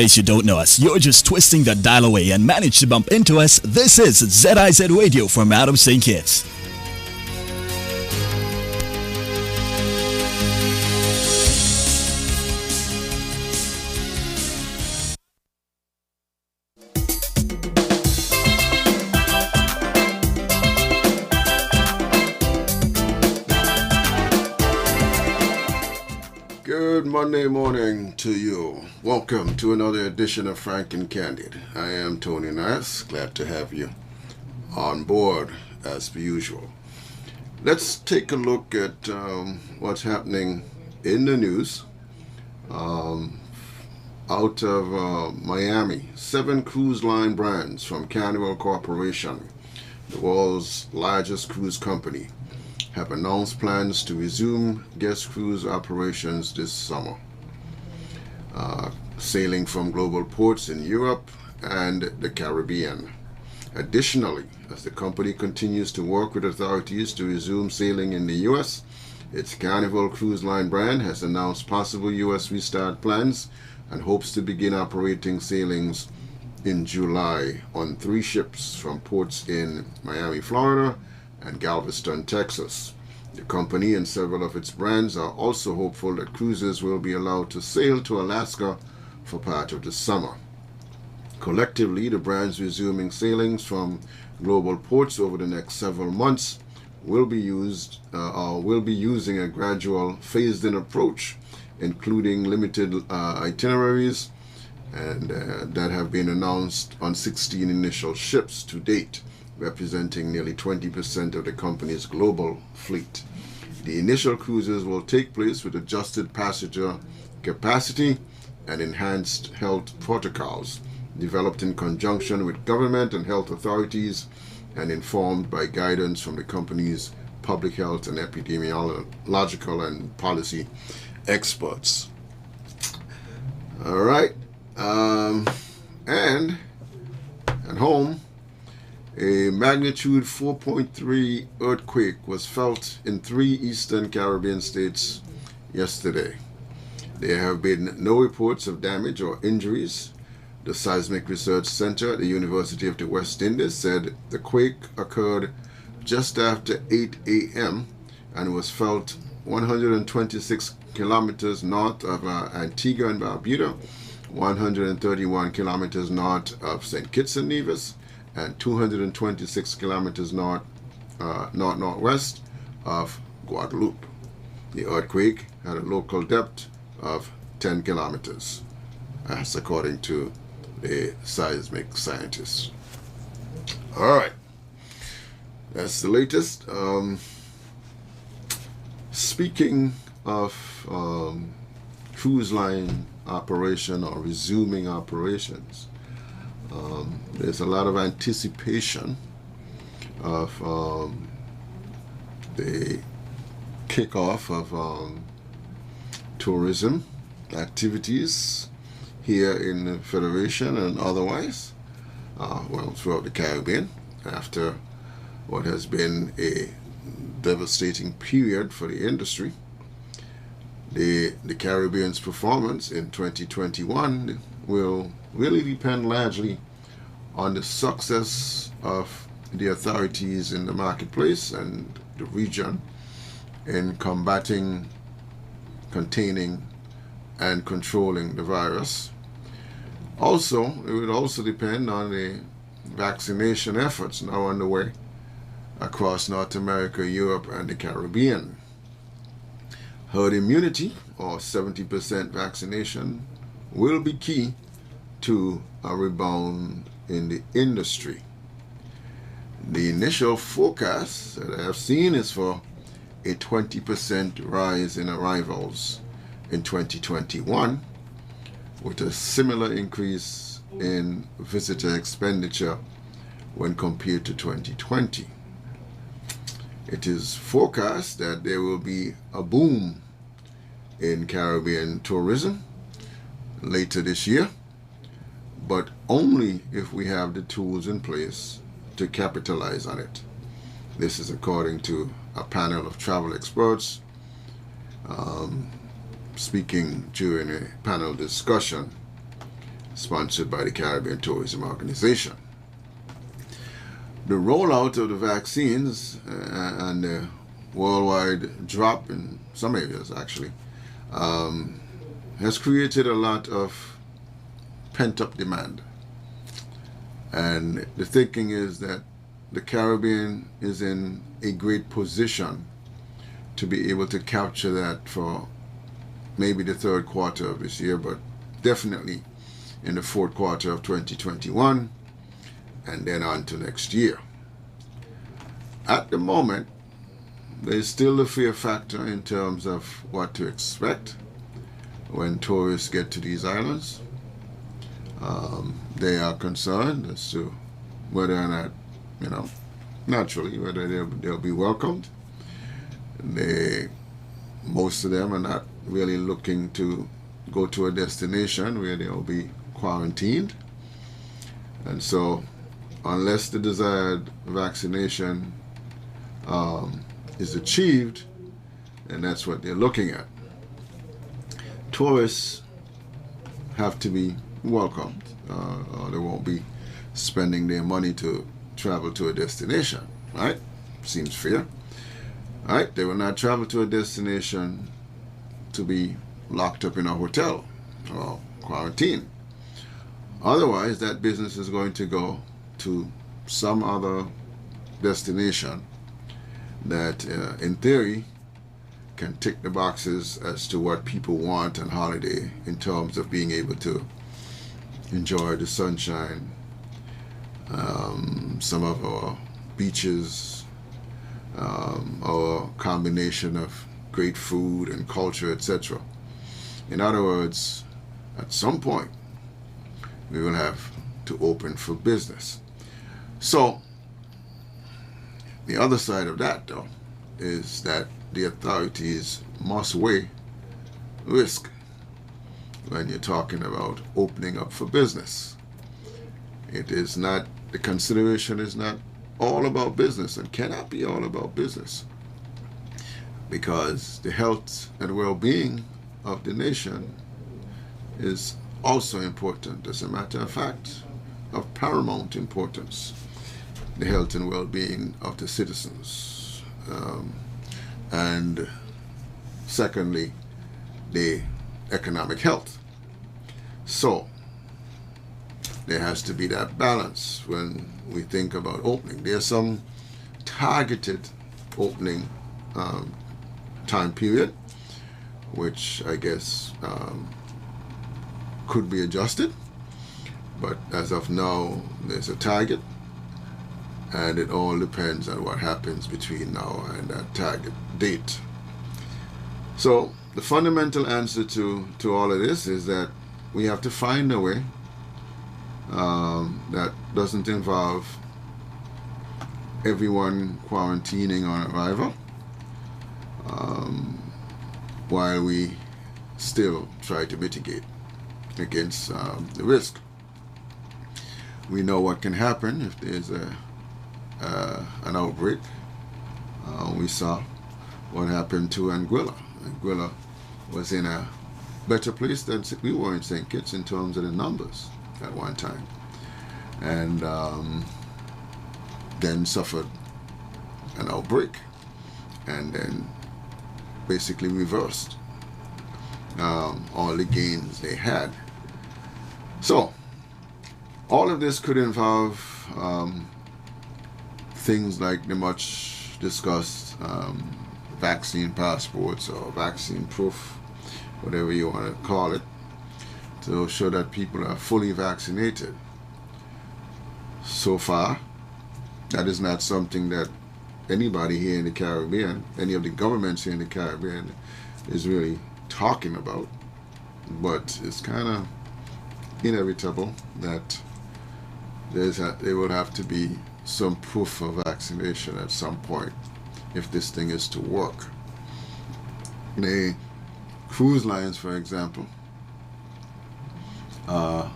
case you don't know us, you're just twisting the dial away and managed to bump into us. This is ZIZ Radio from Adam St. Kitts. Good Monday morning to you. Welcome to another edition of Frank and Candid. I am Tony Nice. Glad to have you on board as per usual. Let's take a look at what's happening in the news. Out of Miami, 7 cruise line brands from Candid Corporation, the world's largest cruise company, have announced plans to resume guest cruise operations this summer, sailing from global ports in Europe and the Caribbean. Additionally, as the company continues to work with authorities to resume sailing in the U.S., its Carnival Cruise Line brand has announced possible U.S. restart plans and hopes to begin operating sailings in July on 3 ships from ports in Miami, Florida, and Galveston, Texas. The company and several of its brands are also hopeful that cruises will be allowed to sail to Alaska for part of the summer. Collectively, the brands resuming sailings from global ports over the next several months will be using a gradual, phased-in approach, including limited itineraries, and that have been announced on 16 initial ships to date, representing nearly 20% of the company's global fleet. The initial cruises will take place with adjusted passenger capacity and enhanced health protocols, developed in conjunction with government and health authorities and informed by guidance from the company's public health and epidemiological and policy experts. All right. And at home, a magnitude 4.3 earthquake was felt in 3 eastern Caribbean states yesterday. There have been no reports of damage or injuries. The Seismic Research Center at the University of the West Indies said the quake occurred just after 8 a.m. and was felt 126 kilometers north of Antigua and Barbuda, 131 kilometers north of St. Kitts and Nevis, and 226 kilometers northwest of Guadeloupe. The earthquake had a local depth of 10 kilometers. That's according to the seismic scientists. All right, that's the latest. Speaking of cruise line operation or resuming operations, there's a lot of anticipation of the kickoff of tourism activities here in the Federation and otherwise, throughout the Caribbean, after what has been a devastating period for the industry. The Caribbean's performance in 2021 will really depend largely on the success of the authorities in the marketplace and the region in combating, containing, and controlling the virus. Also, it would also depend on the vaccination efforts now underway across North America, Europe, and the Caribbean. Herd immunity, or 70% vaccination, will be key to a rebound in the industry. The initial forecast that I have seen is for a 20% rise in arrivals in 2021, with a similar increase in visitor expenditure when compared to 2020. It is forecast that there will be a boom in Caribbean tourism later this year, but only if we have the tools in place to capitalize on it. This is according to a panel of travel experts speaking during a panel discussion sponsored by the Caribbean Tourism Organization. The rollout of the vaccines and the worldwide drop in some areas actually has created a lot of pent-up demand. And the thinking is that the Caribbean is in a great position to be able to capture that for maybe the third quarter of this year, but definitely in the fourth quarter of 2021 and then on to next year. At the moment, there's still a fear factor in terms of what to expect when tourists get to these islands. They are concerned as to whether or not, naturally, whether they'll be welcomed. Most of them are not really looking to go to a destination where they'll be quarantined. And so, unless the desired vaccination is achieved, and that's what they're looking at, tourists have to be welcomed, or they won't be spending their money to travel to a destination, right? Seems fair, right? They will not travel to a destination to be locked up in a hotel or quarantine. Otherwise, that business is going to go to some other destination that, in theory, can tick the boxes as to what people want on holiday in terms of being able to enjoy the sunshine, some of our beaches, our combination of great food and culture, etc. In other words, at some point, we will have to open for business. So, the other side of that, though, is that the authorities must weigh risk when you're talking about opening up for business. It is not, the consideration is not all about business and cannot be all about business, because the health and well-being of the nation is also important. As a matter of fact, of paramount importance, the health and well-being of the citizens. And secondly, the economic health. So there has to be that balance when we think about opening. There's some targeted opening time period, which I guess could be adjusted, but as of now, there's a target, and it all depends on what happens between now and that target date. So the fundamental answer to all of this is that we have to find a way that doesn't involve everyone quarantining on arrival, while we still try to mitigate against the risk. We know what can happen if there's an outbreak. We saw what happened to Anguilla. Anguilla was in a better place than we were in St. Kitts in terms of the numbers at one time, and then suffered an outbreak, and then basically reversed all the gains they had. So all of this could involve things like the much discussed vaccine passports or vaccine proof, whatever you want to call it, to show that people are fully vaccinated. So far, that is not something that anybody here in the Caribbean, any of the governments here in the Caribbean, is really talking about. But it's kind of inevitable that there will have to be some proof of vaccination at some point if this thing is to work. The cruise lines, for example, are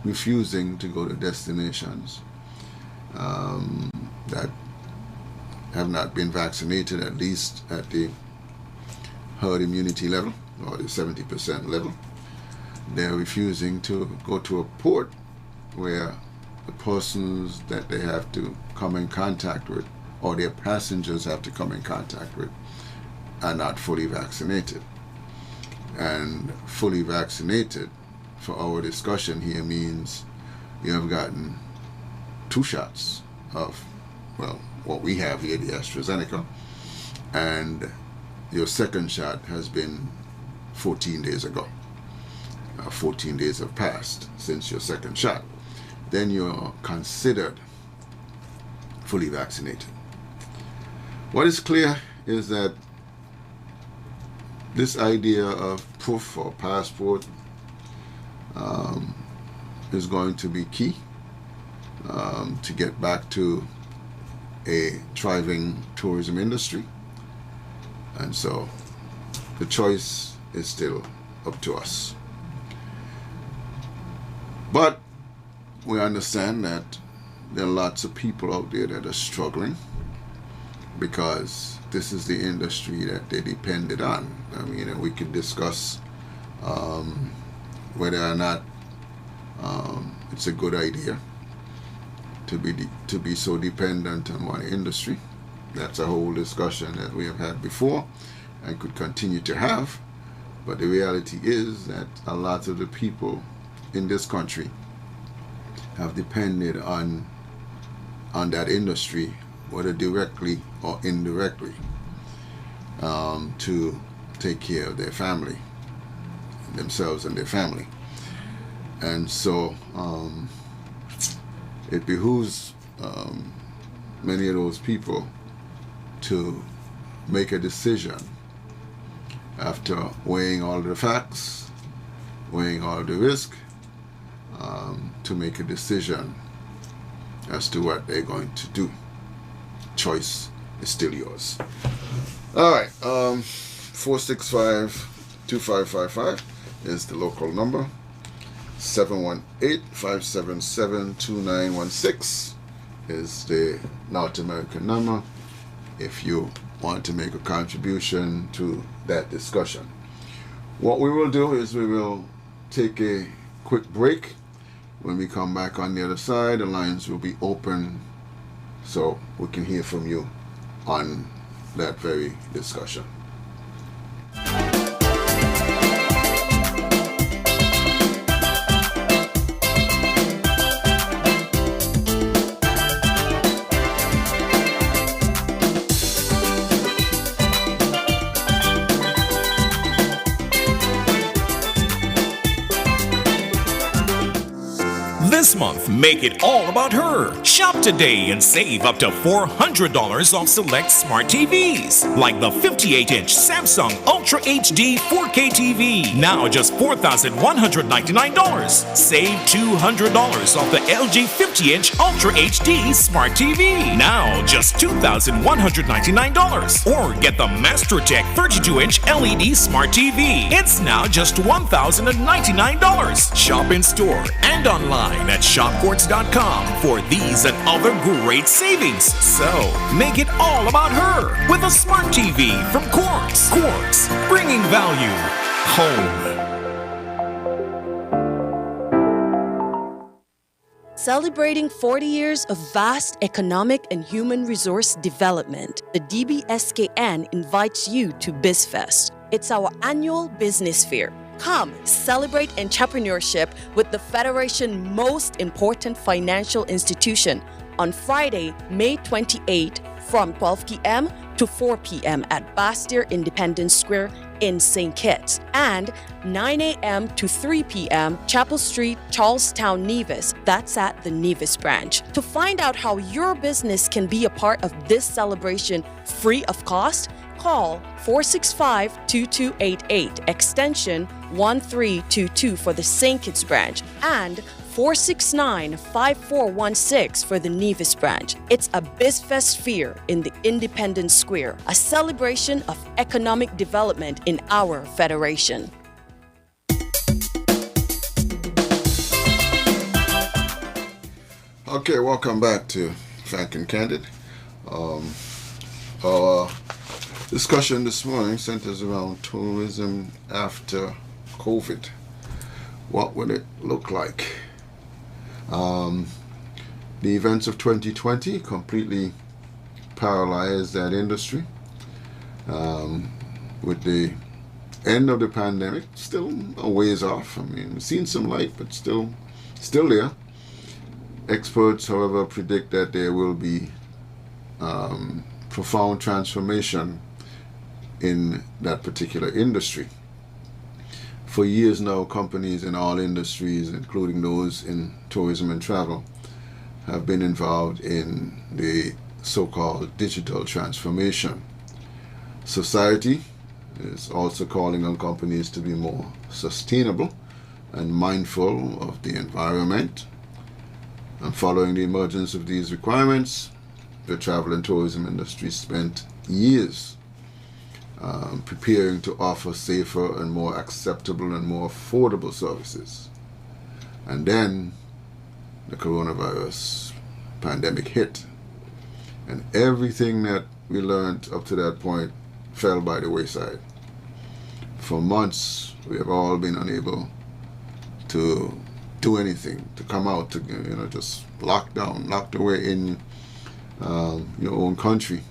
refusing to go to destinations that have not been vaccinated, at least at the herd immunity level or the 70% level. they're refusing to go to a port where the persons that they have to come in contact with, or their passengers have to come in contact with, are not fully vaccinated. And fully vaccinated, for our discussion here, means you have gotten 2 shots of, well, what we have here, the AstraZeneca, and your second shot has been 14 days ago. 14 days have passed since your second shot. Then you're considered fully vaccinated. What is clear is that this idea of proof or passport is going to be key to get back to a thriving tourism industry. And so the choice is still up to us. But we understand that there are lots of people out there that are struggling because this is the industry that they depended on. I mean, we could discuss whether or not it's a good idea to be so dependent on one industry. That's a whole discussion that we have had before and could continue to have. But the reality is that a lot of the people in this country have depended on that industry, whether directly or indirectly, to take care of their family, themselves and their family. And so it behooves many of those people to make a decision after weighing all the facts, weighing all the risk, to make a decision as to what they're going to do. Choice is still yours. All right, 465-2555 is the local number. 718-577-2916 is the North American number if you want to make a contribution to that discussion. What we will do is we will take a quick break. When we come back on the other side, the lines will be open so we can hear from you on that very discussion. This month, make it all about her. Shop today and save up to $400 off select smart TVs, like the 58-inch Samsung Ultra HD 4K TV, now just $4,199. Save $200 off the LG 50-inch Ultra HD Smart TV, now just $2,199. Or get the MasterTech 32-inch LED Smart TV. It's now just $1,099. Shop in store and online at shopcourts.com for these and other great savings. So, make it all about her with a smart TV from Quartz. Quartz, bringing value home. Celebrating 40 years of vast economic and human resource development, the DBSKN invites you to BizFest. It's our annual business fair. Come celebrate entrepreneurship with the Federation's most important financial institution on Friday, May 28 from 12 p.m. to 4 p.m. at Bastyr Independence Square in St. Kitts, and 9 a.m. to 3 p.m. Chapel Street, Charlestown, Nevis. That's at the Nevis branch. To find out how your business can be a part of this celebration free of cost, call 465-2288, extension 1322 for the St. Kitts branch, and 469-5416 for the Nevis branch. It's a BizFest fair in the Independence Square, a celebration of economic development in our federation. Okay, welcome back to Frank and Candid. Our discussion this morning centers around tourism after COVID. what would it look like? The events of 2020 completely paralyzed that industry. With the end of the pandemic, still a ways off. I mean, we've seen some light, but still there. Experts, however, predict that there will be profound transformation in that particular industry. For years now, companies in all industries, including those in tourism and travel, have been involved in the so-called digital transformation. Society is also calling on companies to be more sustainable and mindful of the environment. And following the emergence of these requirements, the travel and tourism industry spent years preparing to offer safer and more acceptable and more affordable services. And then the coronavirus pandemic hit, and everything that we learned up to that point fell by the wayside. For months, we have all been unable to do anything, to come out, to just locked away in your own country,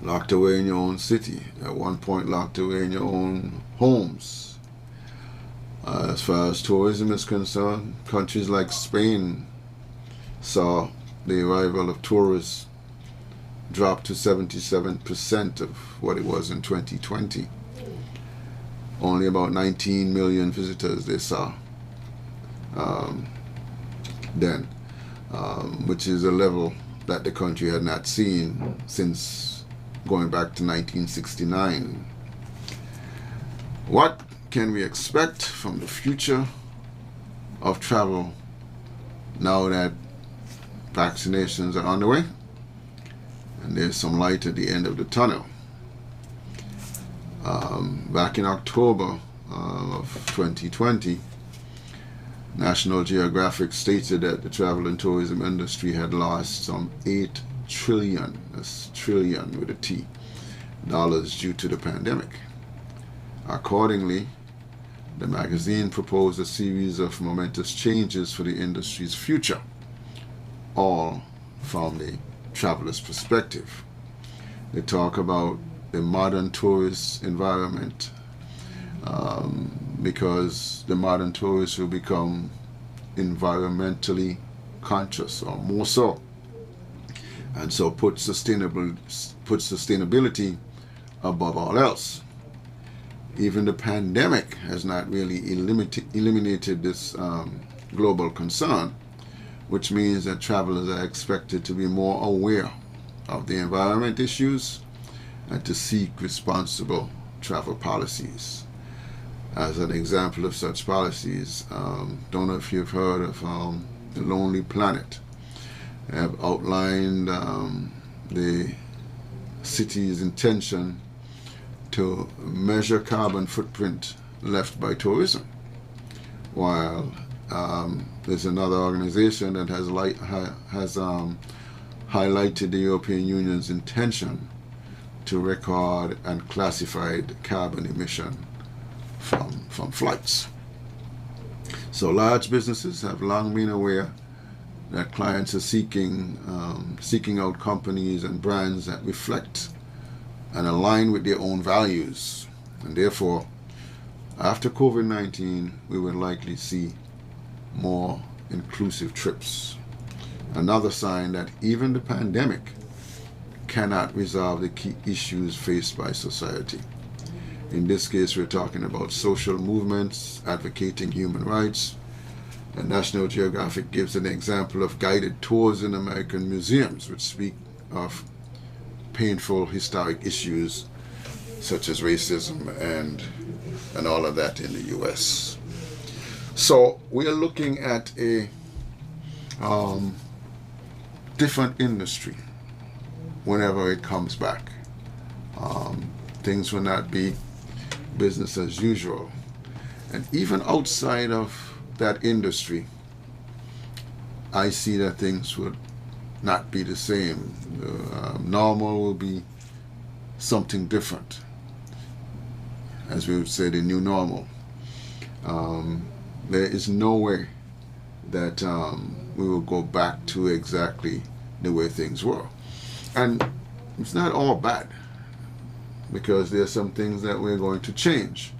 locked away in your own city, at one point locked away in your own homes. As far as tourism is concerned, countries like Spain saw the arrival of tourists drop to 77% of what it was in 2020. Only about 19 million visitors they saw then, which is a level that the country had not seen since going back to 1969. What can we expect from the future of travel now that vaccinations are underway and there's some light at the end of the tunnel? Back in October of 2020, National Geographic stated that the travel and tourism industry had lost some 8 trillion, that's trillion with a T, dollars due to the pandemic. Accordingly, the magazine proposed a series of momentous changes for the industry's future, all from the traveler's perspective. They talk about the modern tourist environment, because the modern tourist will become environmentally conscious, or more so, and so put sustainability above all else. Even the pandemic has not really eliminated this global concern, which means that travelers are expected to be more aware of the environment issues and to seek responsible travel policies. As an example of such policies, don't know if you've heard of the Lonely Planet. They have outlined the city's intention to measure carbon footprint left by tourism, while there's another organization that has highlighted the European Union's intention to record and classify carbon emission from flights. So large businesses have long been aware that clients are seeking out companies and brands that reflect and align with their own values. And therefore, after COVID-19, we will likely see more inclusive trips. Another sign that even the pandemic cannot resolve the key issues faced by society. In this case, we're talking about social movements advocating human rights. And National Geographic gives an example of guided tours in American museums, which speak of painful historic issues such as racism and all of that in the US. So we are looking at a different industry whenever it comes back. Things will not be business as usual. And even outside of that industry, I see that things would not be the same. Normal will be something different. As we would say, the new normal. There is no way that we will go back to exactly the way things were. And it's not all bad, because there are some things that we're going to change,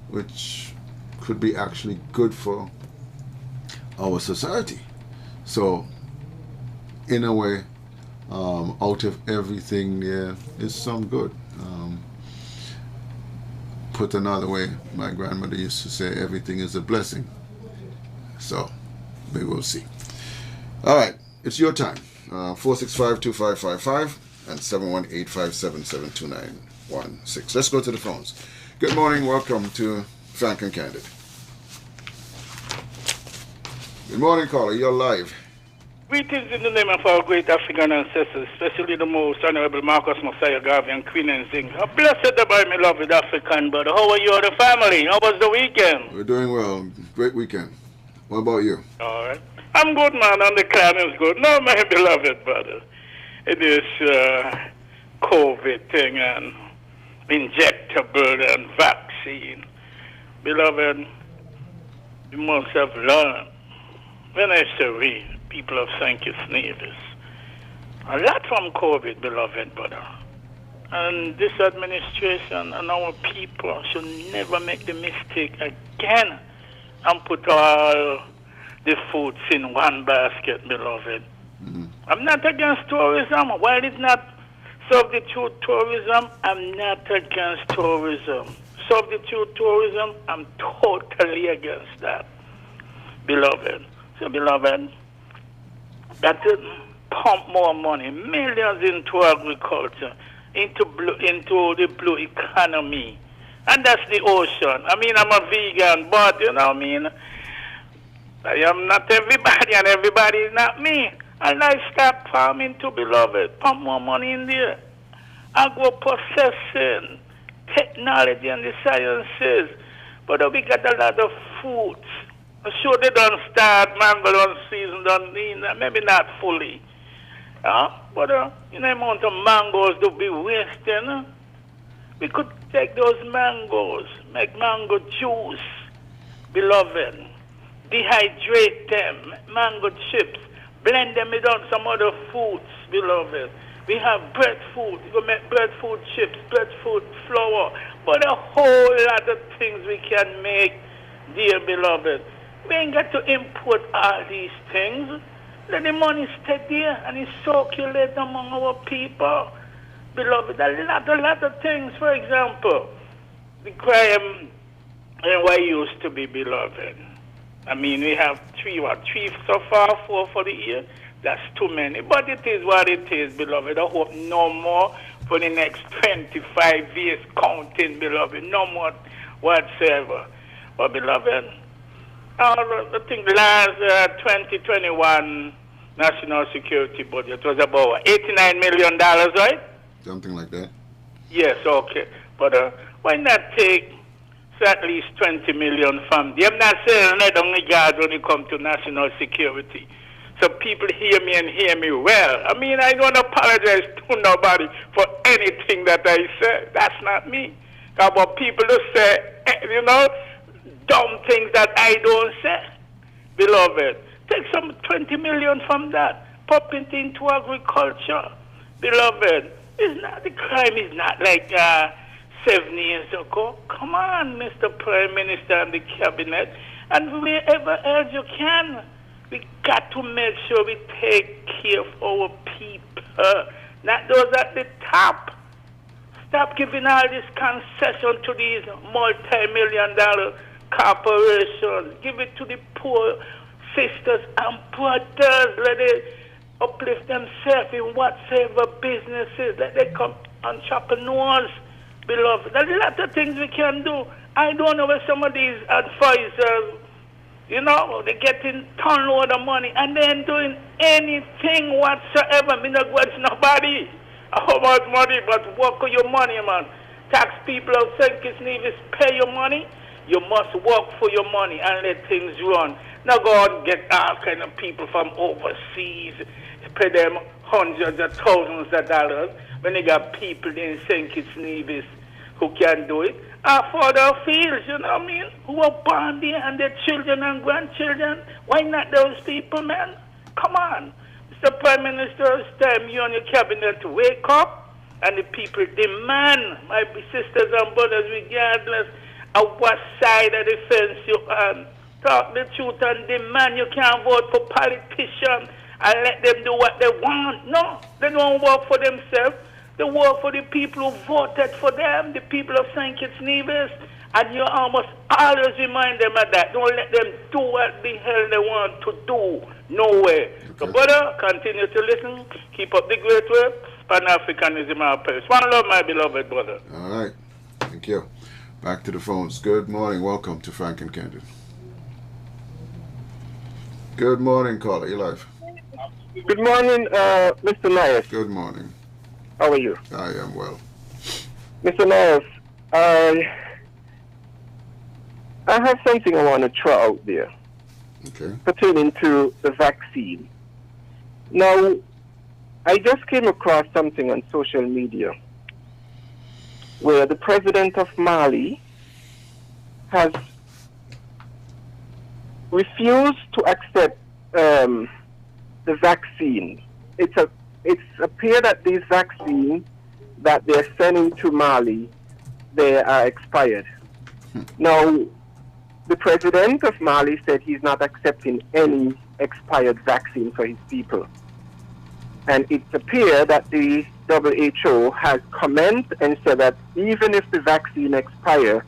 which could be actually good for our society. So, in a way, out of everything there is some good. Put another way, my grandmother used to say, everything is a blessing. So, we will see. All right, it's your time. 465-2555 and 718-577-2916. Let's go to the phones. Good morning. Welcome to Frank and Candid. Good morning, caller. You're live. Greetings in the name of our great African ancestors, especially the most honorable Marcus Messiah Garvey and Queen and Zing. Blessed by my beloved African brother. How are you and the family? How was the weekend? We're doing well. Great weekend. What about you? All right. I'm good, man, and the clan is good. No, my beloved brother. It is COVID thing and injectable and vaccine. Beloved, you must have learned. When I say we, people of St. Kitts Nevis, a lot from COVID, beloved brother. And this administration and our people should never make the mistake again and put all the foods in one basket, beloved. Mm-hmm. I'm not against tourism. While it's not substitute tourism, I'm not against tourism. Substitute tourism, I'm totally against that, beloved. So, beloved, that pump more money, millions into agriculture, into the blue economy. And that's the ocean. I mean, I'm a vegan, but, you know what I mean? I am not everybody, and everybody is not me. And livestock farming too, beloved. Pump more money in there. Agro-processing, technology and the sciences. But we got a lot of fruits. Sure, they don't start, mango don't season, maybe not fully. But the amount of mangoes to be wasting. We could take those mangoes, make mango juice, beloved. Dehydrate them, mango chips, blend them with some other foods, beloved. We have breadfruit, we can make breadfruit chips, breadfruit flour, but a whole lot of things we can make, dear beloved. We ain't got to import all these things. Let the money stay there and it circulate among our people. Beloved, a lot of things. For example, the crime and what used to be, beloved. I mean, we have three so far, 4 for the year. That's too many. But it is what it is, beloved. I hope no more for the next 25 years counting, beloved. No more whatsoever. But, beloved, I think last 2021 national security budget was about $89 million, right? Something like that. Yes, okay. But why not take at least 20 million from them? I'm not saying let only God when it comes to national security. So people hear me and hear me well. I mean, I don't apologize to nobody for anything that I say. That's not me. About people who say, dumb things that I don't say. Beloved, take some 20 million from that. Pop it into agriculture. Beloved, the crime is not like 7 years ago. Come on, Mr. Prime Minister and the Cabinet. And wherever else you can, we got to make sure we take care of our people, not those at the top. Stop giving all this concession to these multi-million-dollar corporations. Give it to the poor sisters and brothers. Let them uplift themselves in whatsoever businesses. Let them come entrepreneurs, beloved. There's a lot of things we can do. I don't know where some of these advisors, they're getting ton load of money and they ain't doing anything whatsoever. I mean, not watch nobody. How much money, but work for your money, man. Tax people of St. Kitts Nevis pay your money. You must work for your money and let things run. Now go out and get all kind of people from overseas, pay them hundreds of thousands of dollars when they got people in St. Kitts Nevis who can do it. further fields, you know what I mean? Who are born there and their children and grandchildren. Why not those people, man? Come on. Mr. Prime Minister, it's time you and your cabinet to wake up and the people demand, my sisters and brothers, regardless of what side of the fence you're on, talk the truth and demand. You can't vote for politicians and let them do what they want. No, they don't work for themselves. They work for the people who voted for them, the people of St. Kitts Nevis. And you almost always remind them of that. Don't let them do what the hell they want to do. No way. Okay. So, brother, continue to listen. Keep up the great work. Pan-Africanism our Paris. One love, my beloved brother. All right. Thank you. Back to the phones. Good morning. Welcome to Frank and Candid. Good morning, caller. You're live. Good morning, Mr. Myers. Good morning. How are you? I am well. Mr. Myers, I have something I want to throw out there. Okay. Pertaining to the vaccine. Now, I just came across something on social media where the president of Mali has refused to accept the vaccine. It's appeared that these vaccines that they're sending to Mali, they are expired. Now, the president of Mali said he's not accepting any expired vaccine for his people. And it's appeared that the WHO has commented and said that even if the vaccine expires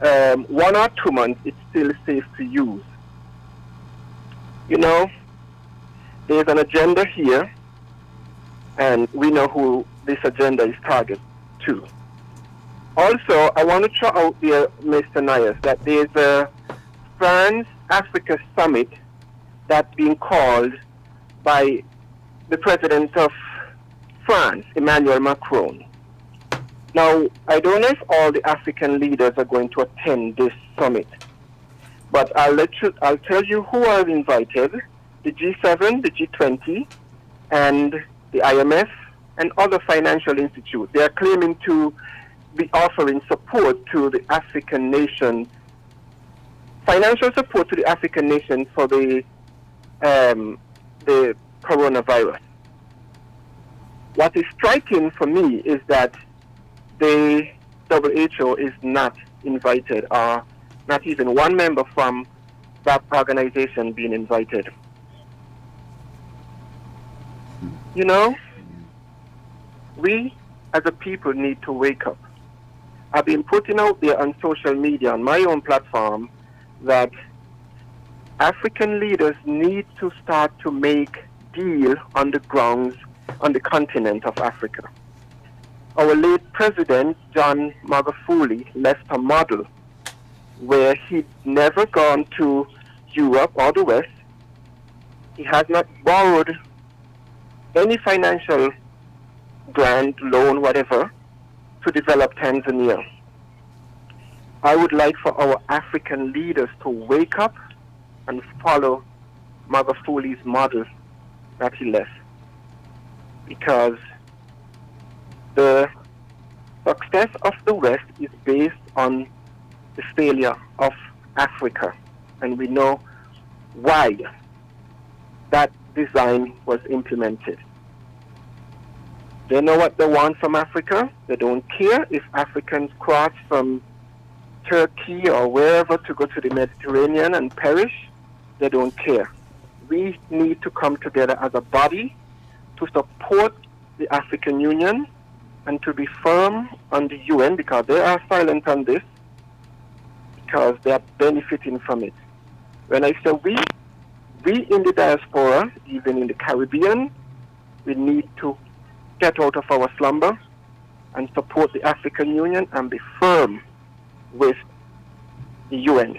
1 or 2 months, it's still safe to use. You know, there's an agenda here, and we know who this agenda is targeted to. Also, I want to throw out there, Mr. Nyas, that there's a France-Africa summit that's being called by the president of France, Emmanuel Macron. Now, I don't know if all the African leaders are going to attend this summit, but I'll tell you who are invited: the G7, the G20, and the IMF, and other financial institutes. They are claiming to be offering support to the African nation, financial support to the African nation for the coronavirus. What is striking for me is that the WHO is not invited, or not even one member from that organization being invited. You know, we as a people need to wake up. I've been putting out there on social media, on my own platform, that African leaders need to start to make deal on the grounds on the continent of Africa. Our late president, John Magufuli, left a model where he'd never gone to Europe or the West. He has not borrowed any financial grant, loan, whatever, to develop Tanzania. I would like for our African leaders to wake up and follow Magufuli's model that he left. Because the success of the West is based on the failure of Africa. And we know why that design was implemented. They know what they want from Africa. They don't care if Africans cross from Turkey or wherever to go to the Mediterranean and perish. They don't care. We need to come together as a body to support the African Union and to be firm on the UN, because they are silent on this, because they are benefiting from it. When I say we in the diaspora, even in the Caribbean, we need to get out of our slumber and support the African Union and be firm with the UN.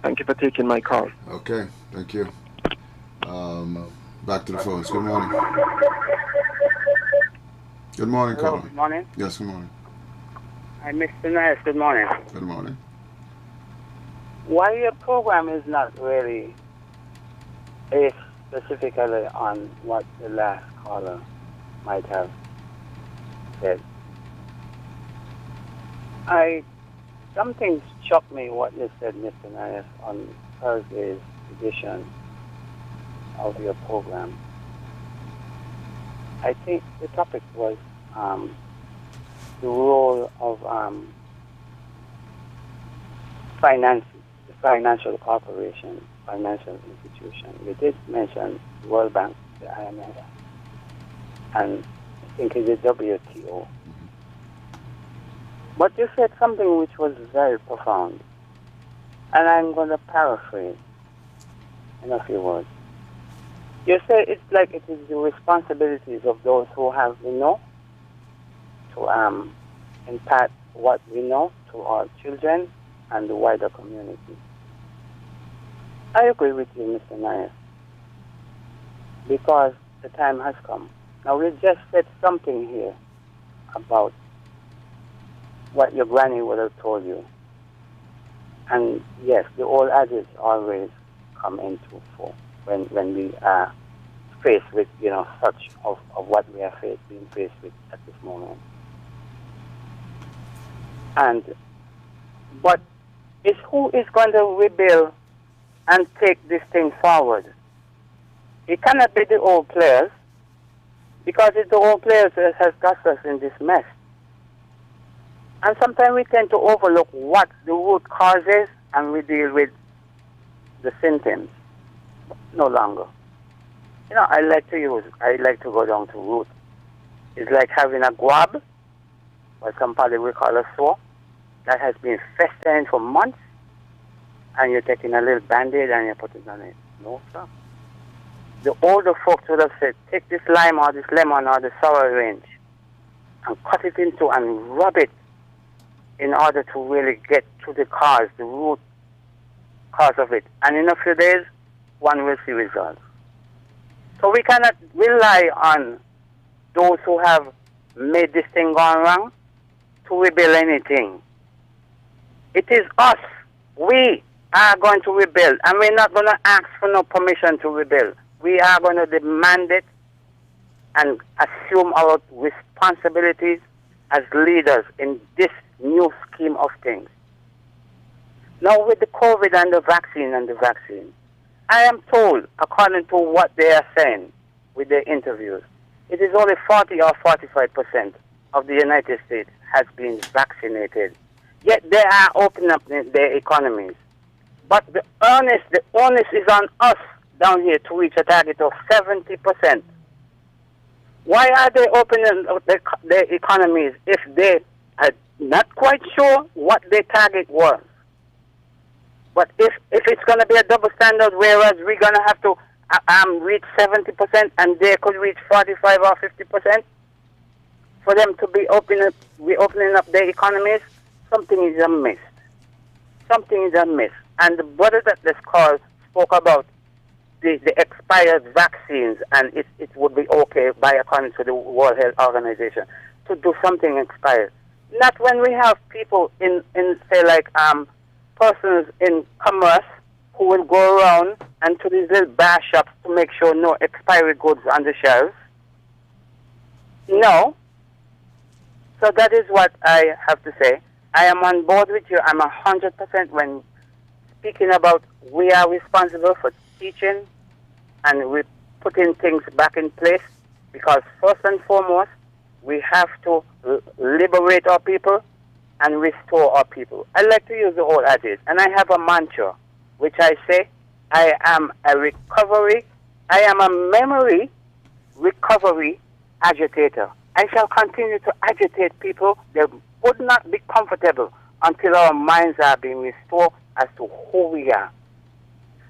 Thank you for taking my call. Okay, thank you. Back to the phones. Good morning. Good morning, Hello, caller. good morning. Yes, good morning. Hi, Mr. Nice, good morning. Good morning. Why your program is not really based specifically on what the last caller might have said? I Something struck me what you said, Mr. Nayas, on Thursday's edition of your program. I think the topic was the role of finance, the financial corporation, financial institution. You did mention the World Bank, the IMF, and I think it's the WTO. But you said something which was very profound, and I'm going to paraphrase in a few words. You say it's like it is the responsibilities of those who have the know to impart what we know to our children and the wider community. I agree with you, Mr. Nayas, because the time has come. Now, we just said something here about what your granny would have told you. And yes, the old adage always come into full when we are faced with, such of what we are being faced with at this moment. But it's who is going to rebuild and take this thing forward. It cannot be the old players, because it's the old players that has got us in this mess. And sometimes we tend to overlook what the root cause is, and we deal with the symptoms no longer. I like to go down to root. It's like having a guab, or somebody we call a sore, that has been festering for months, and you're taking a little Band-Aid and you're putting it on it. No, sir. The older folks would have said, take this lime or this lemon or the sour range and cut it into and rub it in order to really get to the cause, the root cause of it. And in a few days, one will see results. So we cannot rely on those who have made this thing gone wrong to rebuild anything. It is us. We are going to rebuild, and we're not going to ask for no permission to rebuild. We are going to demand it and assume our responsibilities as leaders in this new scheme of things. Now, with the COVID and the vaccine, I am told, according to what they are saying with their interviews, it is only 40 or 45% of the United States has been vaccinated. Yet they are opening up their economies. But the onus is on us down here to reach a target of 70%. Why are they opening up their economies if they are not quite sure what their target was? But if it's going to be a double standard, whereas we're going to have to reach 70% and they could reach 45 or 50% for them to be opening up their economies, something is amiss. Something is amiss. And the brother that this call spoke about the expired vaccines, and it would be okay by according to the World Health Organization to do something expired. Not when we have people in say like persons in commerce who will go around and to these little bar shops to make sure no expiry goods on the shelves. No. So that is what I have to say. I am on board with you. I'm 100% when speaking about we are responsible for teaching and we're putting things back in place, because first and foremost, we have to liberate our people and restore our people. I like to use the old adage, and I have a mantra, which I say, I am a memory recovery agitator. I shall continue to agitate people. They would not be comfortable until our minds are being restored as to who we are.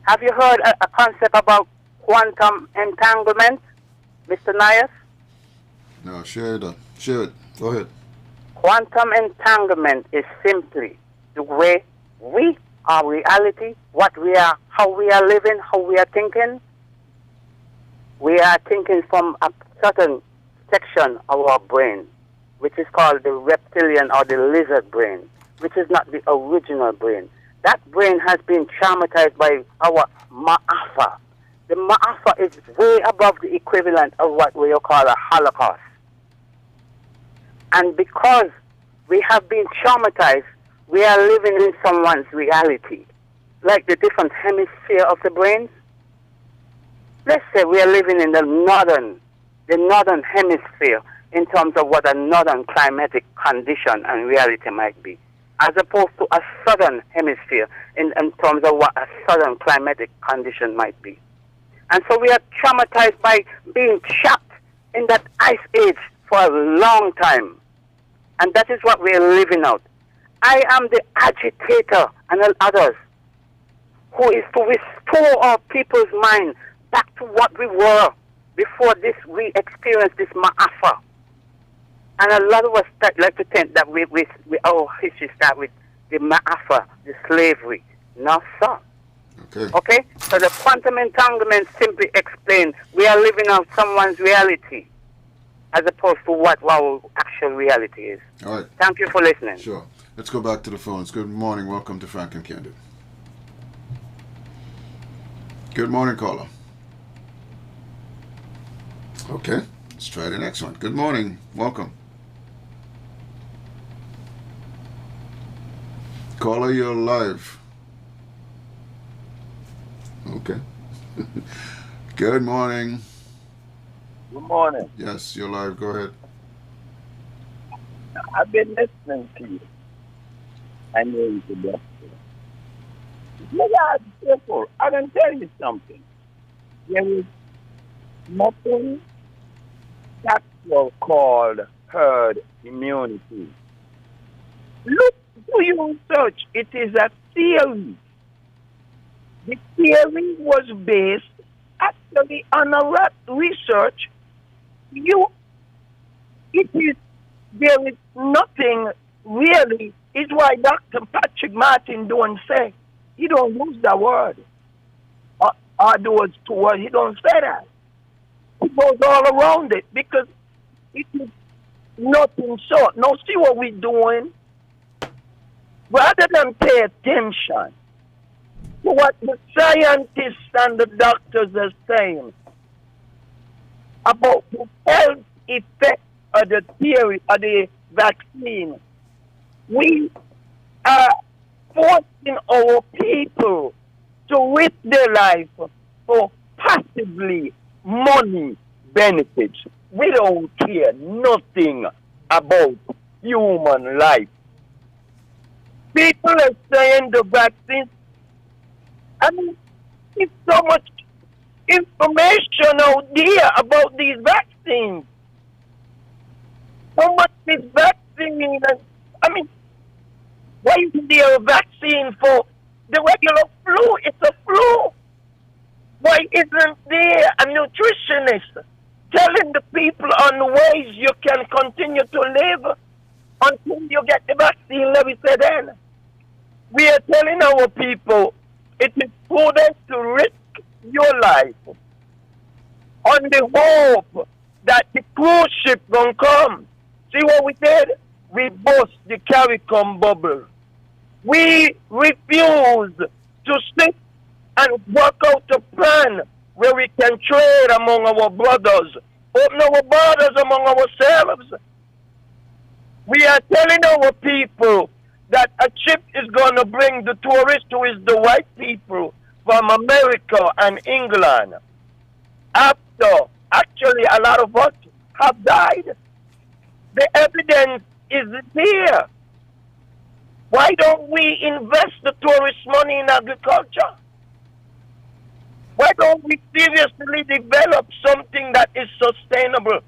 Have you heard a concept about quantum entanglement, Mr. Nayas? No, share it. Go ahead. Quantum entanglement is simply the way our reality, what we are, how we are living, how we are thinking. We are thinking from a certain section of our brain, which is called the reptilian or the lizard brain, which is not the original brain. That brain has been traumatized by our ma'afa. The ma'afa is way above the equivalent of what we call a Holocaust. And because we have been traumatized, we are living in someone's reality, like the different hemisphere of the brain. Let's say we are living in the northern hemisphere in terms of what a northern climatic condition and reality might be, as opposed to a southern hemisphere in terms of what a southern climatic condition might be. And so we are traumatized by being trapped in that ice age for a long time. And that is what we are living out. I am the agitator and others who is to restore our people's mind back to what we were before we experienced this ma'afa. And a lot of us like to think that our history starts with the ma'afa, the slavery. No, sir. Okay? So the quantum entanglement simply explains we are living out someone's reality as opposed to what our actual reality is. All right. Thank you for listening. Sure. Let's go back to the phones. Good morning. Welcome to Frank and Candid. Good morning, caller. Okay. Let's try the next one. Good morning. Welcome. Caller, you're live. Okay. Good morning. Good morning. Yes, you're live. Go ahead. I've been listening to you. I know you the best. You are careful. I can tell you something. There is nothing factual called herd immunity. Look, do your research. It is a theory. The theory was based actually on a research. There is nothing really. It's why Dr. Patrick Martin don't say. He don't use the word. Or those two words. He don't say that. He goes all around it because it is nothing short. Now see what we're doing? Rather than pay attention to what the scientists and the doctors are saying about the health effect of the theory of the vaccine, we are forcing our people to risk their life for possibly money benefits. We don't care nothing about human life. People are saying the vaccine. I mean, it's so much information out there about these vaccines. So much is vaccine. I mean, why isn't there a vaccine for the regular flu? It's a flu. Why isn't there a nutritionist telling the people on the ways you can continue to live until you get the vaccine? Let me say then. We are telling our people it is prudent to risk your life on the hope that the cruise ship gonna come. See what we did? We bust the CARICOM bubble. We refuse to sit and work out a plan where we can trade among our brothers, open our borders among ourselves. We are telling our people that a ship is going to bring the tourists who is the white people from America and England. After, actually, a lot of us have died. The evidence is there. Why don't we invest the tourist money in agriculture? Why don't we seriously develop something that is sustainable?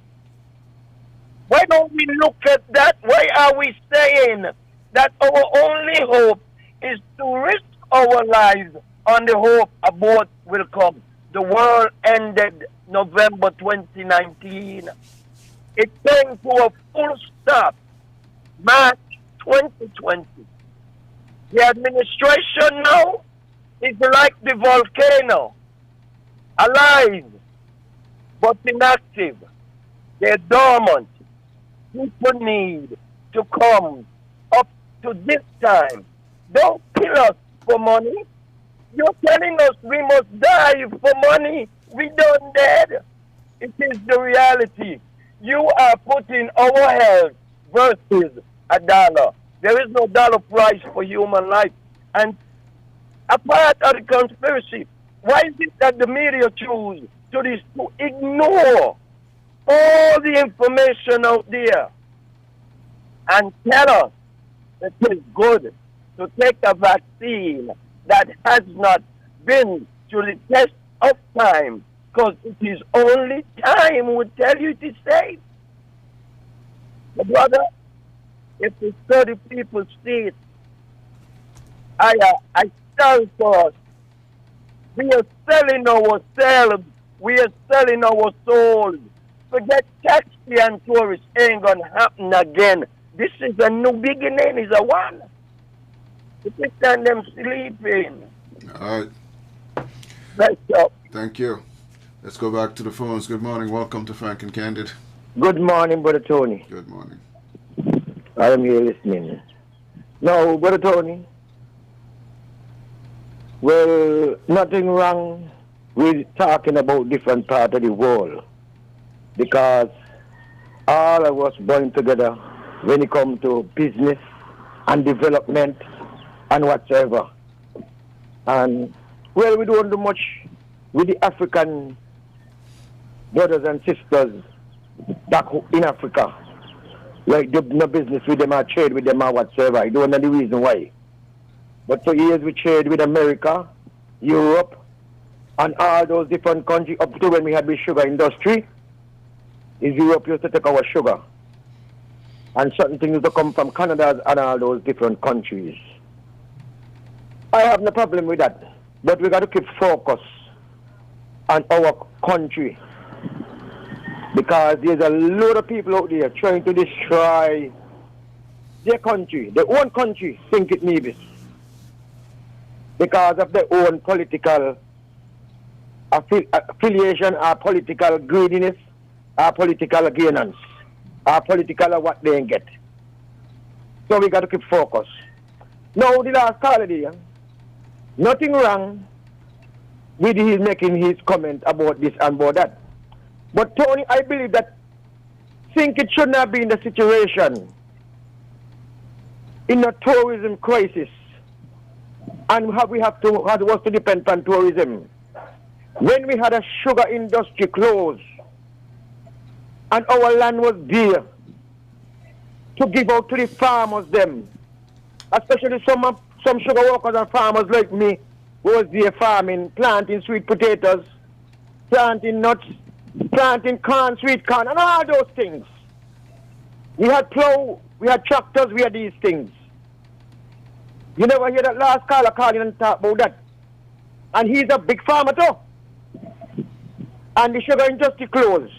Why don't we look at that? Why are we saying that our only hope is to risk our lives on the hope a boat will come? The world ended November 2019. It came to a full stop March 2020. The administration now is like the volcano, alive but inactive. They're dormant. People need to come up to this time. Don't kill us for money. You're telling us we must die for money. We done dead. It is the reality. You are putting our health versus $1. There is no dollar price for human life. And a part of the conspiracy, why is it that the media choose to ignore all the information out there and tell us that it is good to take a vaccine that has not been to the test of time, because it is only time would tell you it is safe. But brother, if the 30 people see it, I stand for us. We are selling ourselves. We are selling our souls. Forget taxi and tourists ain't gonna happen again. This is a new beginning. It's a one. The pretend them sleeping. All right. Let's go. Thank you. Let's go back to the phones. Good morning. Welcome to Frank and Candid. Good morning, Brother Tony. Good morning. I am here listening. Now, Brother Tony, well, nothing wrong with talking about different parts of the world, because all of us born together when it comes to business and development and whatsoever. And, well, we don't do much with the African brothers and sisters back in Africa. Like, do no business with them or trade with them or whatsoever. I don't know the reason why. But for years we trade with America, Europe, and all those different countries, up to when we had the sugar industry, is Europe used to take our sugar. And certain things used to come from Canada and all those different countries. I have no problem with that. But we got to keep focus on our country. Because there's a lot of people out there trying to destroy their country, their own country, think it needs. Because of their own political affiliation or political greediness or political gainance or political what they get. So we got to keep focus. Now the last caller there, nothing wrong with his making his comment about this and about that. But Tony, I believe that think it should not be in the situation in a tourism crisis, and we have to depend on tourism. When we had a sugar industry close, and our land was there to give out to the farmers them, especially some sugar workers and farmers like me, who was there farming, planting sweet potatoes, planting nuts, planting corn, sweet corn, and all those things. We had plow, we had tractors, we had these things. You never hear that last caller calling and talk about that. And he's a big farmer too. And the sugar industry closed.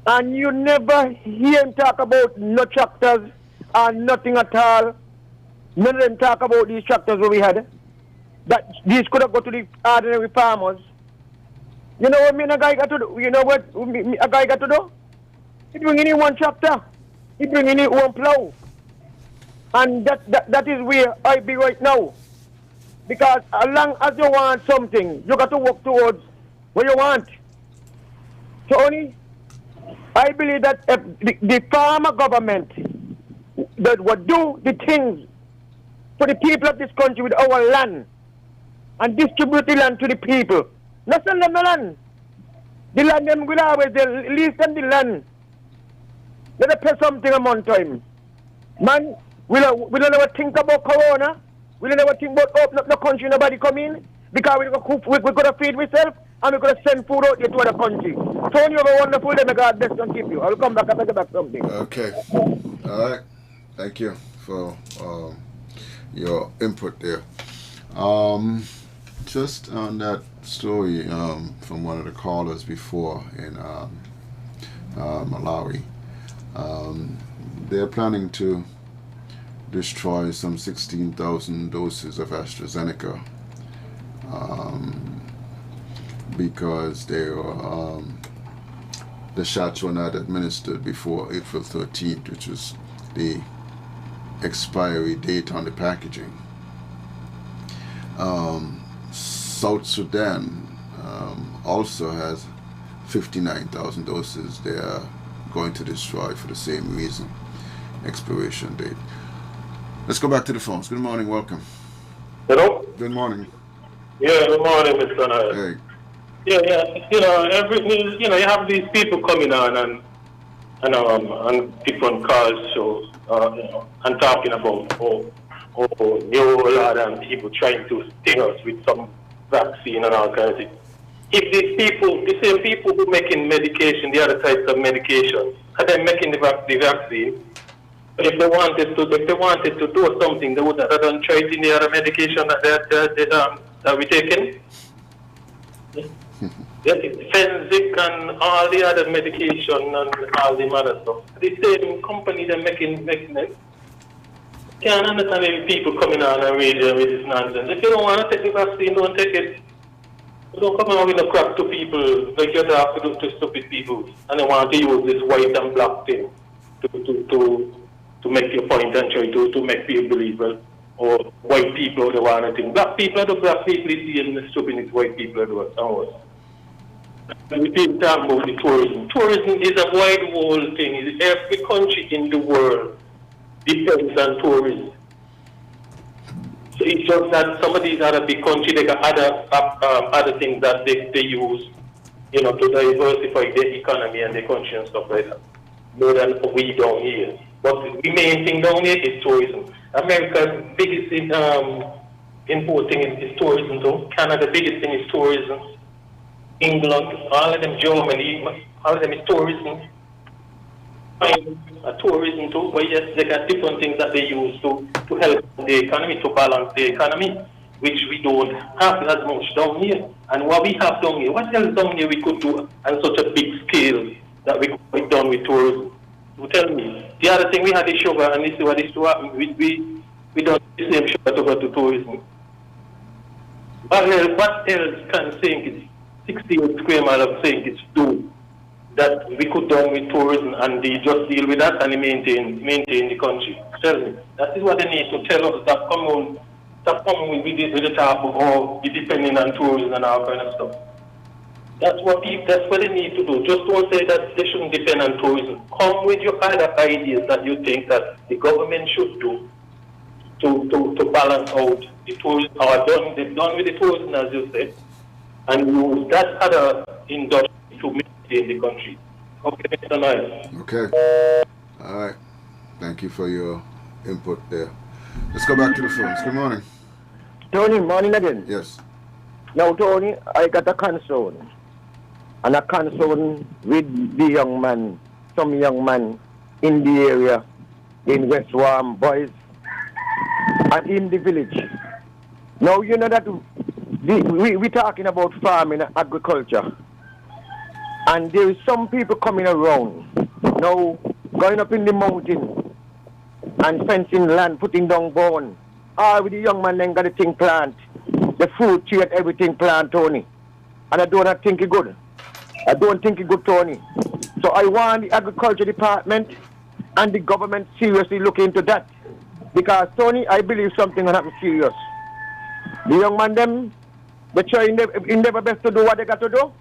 And you never hear him talk about no tractors and nothing at all. None of them talk about these tractors that we had. That these could have gone to the ordinary farmers. You know what me and a guy got to do? You know what a guy got to do? He bring in one tractor. He bring in one plow. And that is where I be right now. Because as long as you want something, you got to work towards what you want. Tony, I believe that if the farmer government that would do the things for the people of this country with our land and distribute the land to the people. Not sell them the land. The land them will always lease them the land. Let them pay something a month time. Man, we'll never think about corona. We'll never think about open up the country, nobody come in. Because we're going to feed ourselves and we're going to send food out there to other country. Tony, you have a wonderful day. May God bless and keep you. I'll come back and get back something. Okay. All right. Thank you for your input there. Just on that story from one of the callers before in Malawi, they're planning to destroy some 16,000 doses of AstraZeneca because they were, the shots were not administered before April 13th, which was the expiry date on the packaging. South Sudan also has 59,000 doses they are going to destroy for the same reason, expiration date. Let's go back to the phones. Good morning, welcome. Hello? Good morning. Yeah, good morning, Mr. Niles. Hey. Yeah. You have these people coming on different cars shows, and talking about new lot and people trying to sting us with some vaccine and all kinds of things. If these people, the same people who making medication, the other types of medication, are they making the vaccine? If they wanted to do something, they would have done try it in the other medication that we taking. Fensic and all the other medication and all the other stuff. The same company that making it. Can't understand if people coming on and radio with this nonsense. If you don't want to take the vaccine, don't take it. You don't come out with a crap to people like you have to do to stupid people, and they want to use this white and black thing to make your point and try to make people believe, well, or white people are the one thing. Black people are the black people is the and stupid is white people are the ones. We people talk about the tourism. Tourism is a wide world thing. Every country in the world depends on tourism. So it's just that some of these other big countries, they got other things that they use, to diversify their economy and their country and stuff like that. More than we down here. But the main thing down here is tourism. America's biggest importing is tourism too. Canada's biggest thing is tourism. England, all of them, Germany, all of them is tourism. Tourism too, but yes, they got different things that they use to help the economy, to balance the economy, which we don't have as much down here. And what we have down here, what else down here we could do on such a big scale that we could be done with tourism? You tell me. The other thing, we had the sugar, and this is what is to happen. We don't the same sugar to go to tourism. What else can St. 68 square mile of St. Kitts do that we could done with tourism and they just deal with that and they maintain the country? Tell me. That is what they need to tell us. Stop coming with the talk of be depending on tourism and all kind of stuff. That's what they need to do. Just don't say that they shouldn't depend on tourism. Come with your other ideas that you think that the government should do to balance out the tourism, or they've done with the tourism, as you said, and use that other industry to maintain the country. Okay, Mr. Niles. Okay. All right. Thank you for your input there. Let's go back to the phones. Good morning. Tony, morning again. Yes. Now, Tony, I got a concern. And a concern with the some young man in the area, in West Warm, boys, and in the village. Now, you know that we're talking about farming and agriculture. And there is some people coming around, now, going up in the mountain and fencing land, putting down bone. With the young man then got the thing plant, the food tree and everything plant, Tony. And I don't think it's good. I don't think it's good, Tony. So I want the agriculture department and the government seriously look into that. Because, Tony, I believe something will happen serious. The young man, them, they try in their best to do what they got to do.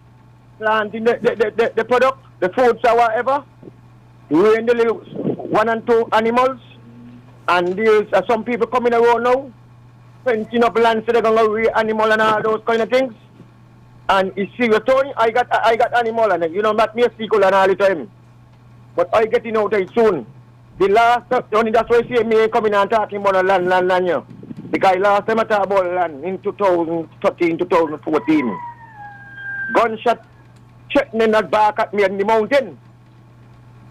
Planting the product, the fruits or whatever. Rain the little 1 and 2 animals. And there's some people coming around now, fencing up land so they're going to rear animal and all those kind of things. And it's serious, Tony. I got animal and not me a sequel and all the time. But I getting out there soon. The last Tony, that's why you see me coming and talking about land, yeah. Because last time I talked about land in 2013, 2014. Gunshot threatening that back at me in the mountain.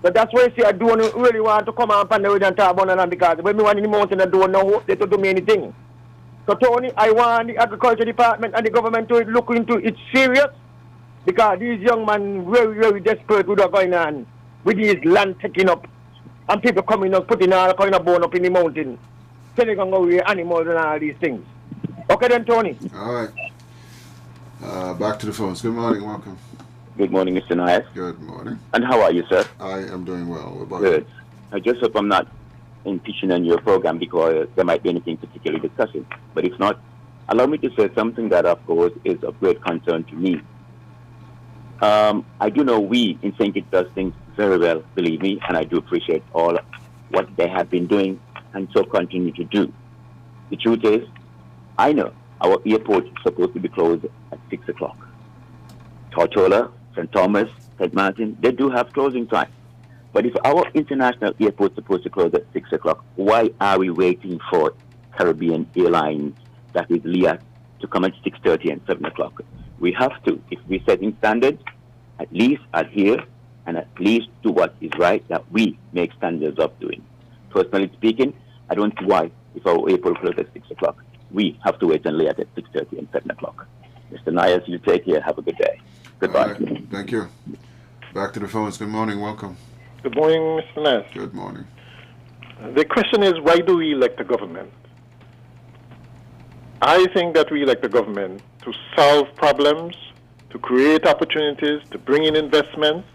So that's why I say I don't really want to come on the road and talk about land, because when we want in the mountain I don't know they to do me anything. So Tony, I want the agriculture department and the government to look into it serious, because these young men very, very desperate with what's going on with these land taking up and people coming up putting all kind of bone up in the mountain, telling them away animals and all these things. Okay then, Tony. All right. Back to the phones. Good morning, welcome. Good morning, Mr. Niles. Good morning. And how are you, sir? I am doing well. What about Good. you? I just hope I'm not impeaching on your program because there might be anything particularly discussing. But if not, allow me to say something that, of course, is of great concern to me. I do know we in St. Kitts does things very well, believe me, and I do appreciate all what they have been doing and so continue to do. The truth is, I know our airport is supposed to be closed at 6 o'clock. Tortola, St. Thomas, St. Martin, they do have closing time. But if our international airport is supposed to close at 6 o'clock, why are we waiting for Caribbean Airlines, that is LIA, to come at 6:30 and 7 o'clock? We have to, if we're setting standards, at least adhere and at least do what is right that we make standards of doing. Personally speaking, I don't see why, if our airport closes at 6 o'clock, we have to wait and lay at 6:30 and 7 o'clock. Mr. Nias, you take care. Have a good day. Goodbye. Right, thank you. Back to the phones. Good morning. Welcome. Good morning, Mr. Nias. Good morning. The question is, why do we elect a government? I think that we elect a government to solve problems, to create opportunities, to bring in investments,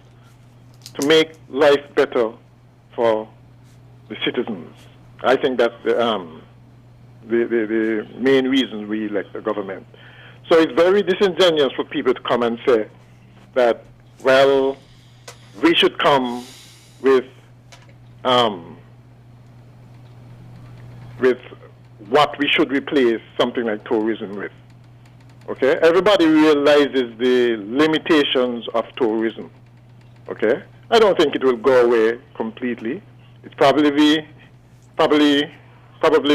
to make life better for the citizens. I think that's the main reason we elect a government. So it's very disingenuous for people to come and say that, well, we should come with what we should replace something like tourism with. Okay? Everybody realizes the limitations of tourism. Okay? I don't think it will go away completely. It probably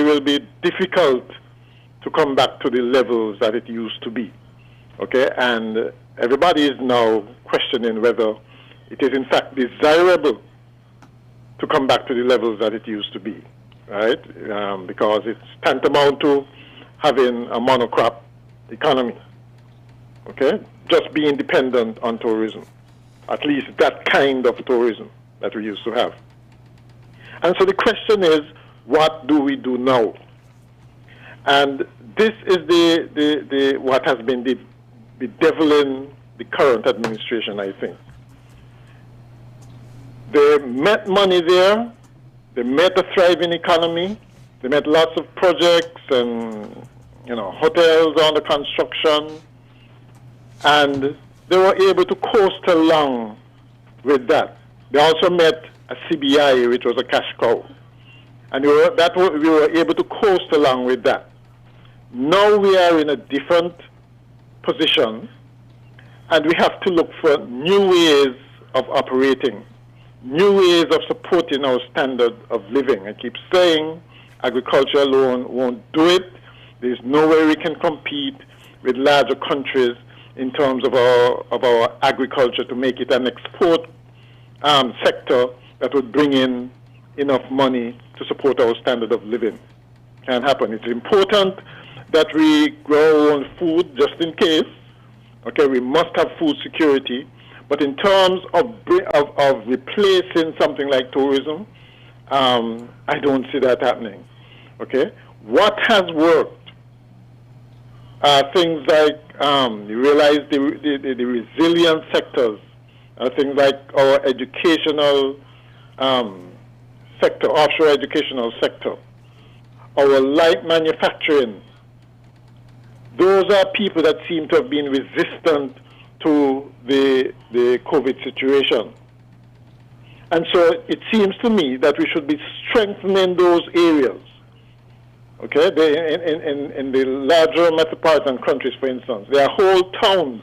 will be difficult to come back to the levels that it used to be. Okay? And everybody is now questioning whether it is in fact desirable to come back to the levels that it used to be, right? Because it's tantamount to having a monocrop economy, okay? Just being dependent on tourism, at least that kind of tourism that we used to have. And so the question is, what do we do now? And this is the what has been bedeviling the current administration, I think. They met money there, they met a thriving economy, they met lots of projects and, hotels under construction, and they were able to coast along with that. They also met a CBI, which was a cash cow, and we were able to coast along with that. Now we are in a different position, and we have to look for new ways of operating, new ways of supporting our standard of living. I keep saying agriculture alone won't do it. There's no way we can compete with larger countries in terms of our agriculture to make it an export sector that would bring in enough money to support our standard of living. Can't happen. It's important that we grow our own food just in case. Okay, we must have food security. But in terms of replacing something like tourism, I don't see that happening. Okay, what has worked? Things like you realize the resilient sectors, things like our educational sector, offshore educational sector, our light manufacturing. Those are people that seem to have been resistant to the COVID situation. And so it seems to me that we should be strengthening those areas. Okay, in the larger metropolitan countries, for instance, there are whole towns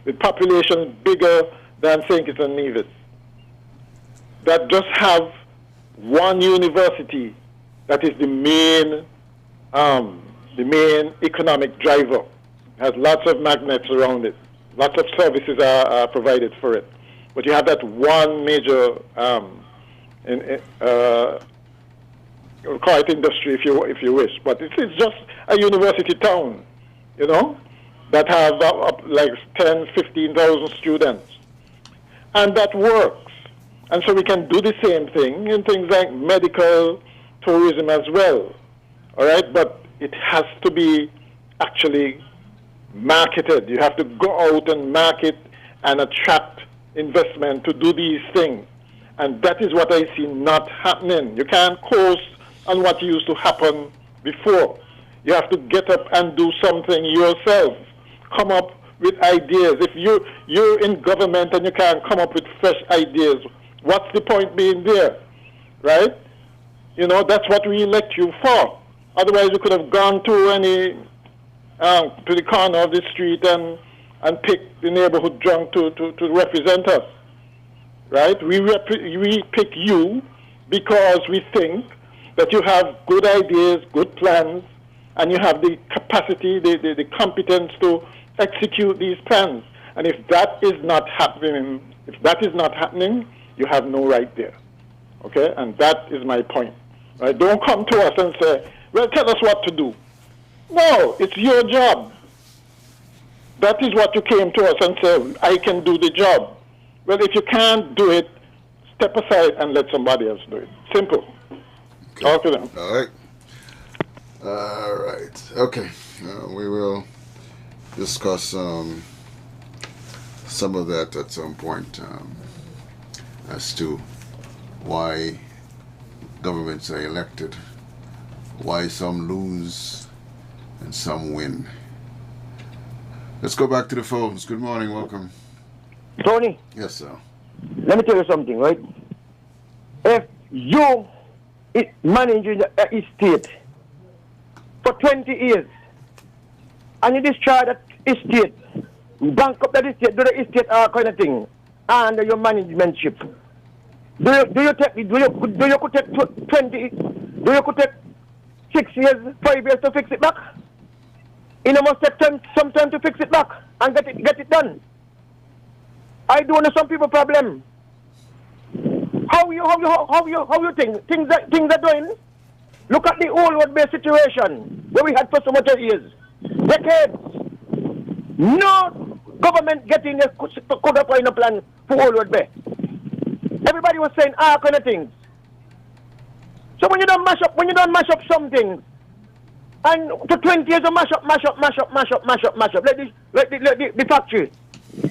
with populations bigger than St. Kitts and Nevis that just have one university that is the main economic driver. It has lots of magnets around it. Lots of services are provided for it. But you have that one major, we'll call it industry if you wish, but it's just a university town, that have like 10, 15,000 students. And that works. And so we can do the same thing in things like medical tourism as well. All right? But it has to be actually marketed. You have to go out and market and attract investment to do these things. And that is what I see not happening. You can't coast on what used to happen before. You have to get up and do something yourself. Come up with ideas. If you're in government and you can't come up with fresh ideas, what's the point being there, right? You know, that's what we elect you for. Otherwise, you could have gone to any to the corner of the street and pick the neighborhood drunk to represent us, right? We pick you because we think that you have good ideas, good plans, and you have the capacity, the competence to execute these plans. And if that is not happening, you have no right there. Okay? And that is my point. Right? Don't come to us and say, well, tell us what to do. No, it's your job. That is what you came to us and said, I can do the job. Well, if you can't do it, step aside and let somebody else do it. Simple. Okay. Talk to them. All right. All right. Okay. We will discuss some of that at some point as to why governments are elected, why some lose and some win. Let's go back to the phones. Good morning. Welcome. Tony. Yes, sir. Let me tell you something, right? If you manage an estate for 20 years and you destroy that estate, bankrupt that estate, do the estate kind of thing under your managementship, do you take 6 years, 5 years to fix it back? You must take some time to fix it back and get it done. I do know some people problem. How you think things are doing? Look at the old world-based situation where we had for so much years, decades. No government getting a could up in a plan for old world-based. Everybody was saying kind of things. So when you don't mash up some things, and for 20 years you mash up, like the factory.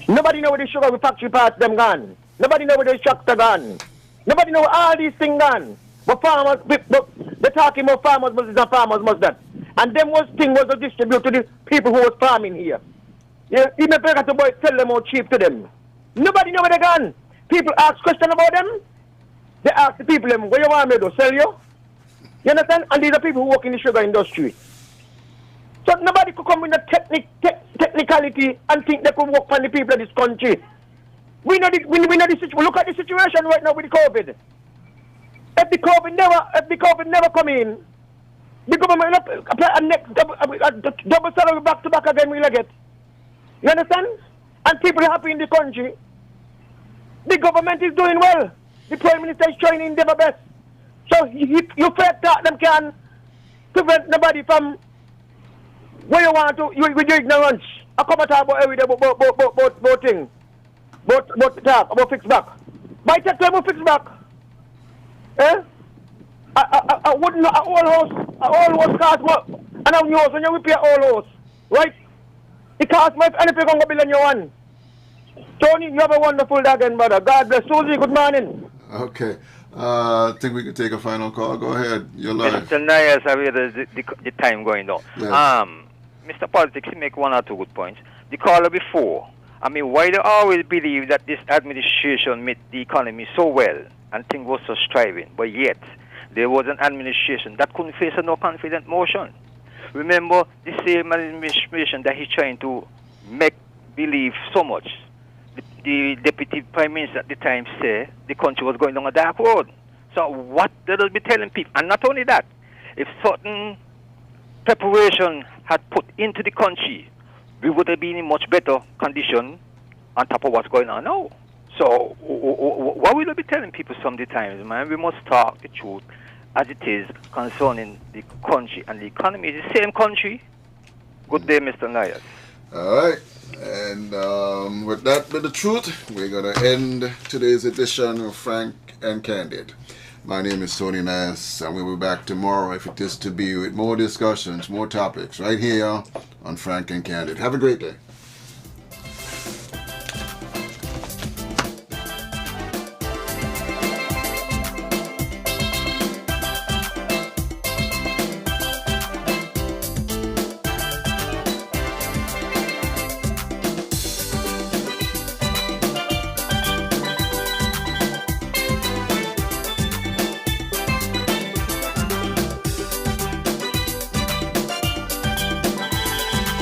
Nobody know where the sugar factory parts them gone. Nobody know where the tractor gone. Nobody know where all these things gone. But farmers, they're talking about farmers must this and farmers must that. And them thing was to distribute to the people who was farming here. Yeah, even if to boy tell them how cheap to them. Nobody know where they gone. People ask questions about them. They ask the people them, what you want me to sell you? You understand? And these are people who work in the sugar industry. So nobody could come with the technicality and think they could work for the people of this country. We know the situation. Look at the situation right now with the COVID. If the COVID never come in, the government will apply a next double salary back to back again. We'll get. You understand? And people are happy in the country. The government is doing well. The Prime Minister is trying in their best. So you fair that them can prevent nobody from where you want to, with your ignorance. I come and talk about every day about things. About fix back. By the time we fix back, I wouldn't know a whole house cost what, and I'm yours when you repair all house, right? It costs me anything on go bill on your one. Tony, you have a wonderful day again, brother. God bless. Susie, good morning. Okay. I think we could take a final call. Go ahead. You're live. Mr. Nayas, I read the time going on. Yes. Mr. Politics, he make one or two good points. The caller before, I mean, why do I always believe that this administration made the economy so well and things were so striving, but yet there was an administration that couldn't face a no-confident motion. Remember the same administration that he's trying to make believe so much. The deputy prime minister at the time said the country was going down a dark road. So what they'll be telling people, and not only that, if certain preparation had put into the country, we would have been in much better condition on top of what's going on now. So what will we be telling people some of the times, man? We must talk the truth as it is concerning the country and the economy. It's the same country. Good day, Mr. Nayas. All right. And with that bit of truth, we're going to end today's edition of Frank and Candid. My name is Tony Nass, and we'll be back tomorrow, if it is to be, with more discussions, more topics, right here on Frank and Candid. Have a great day.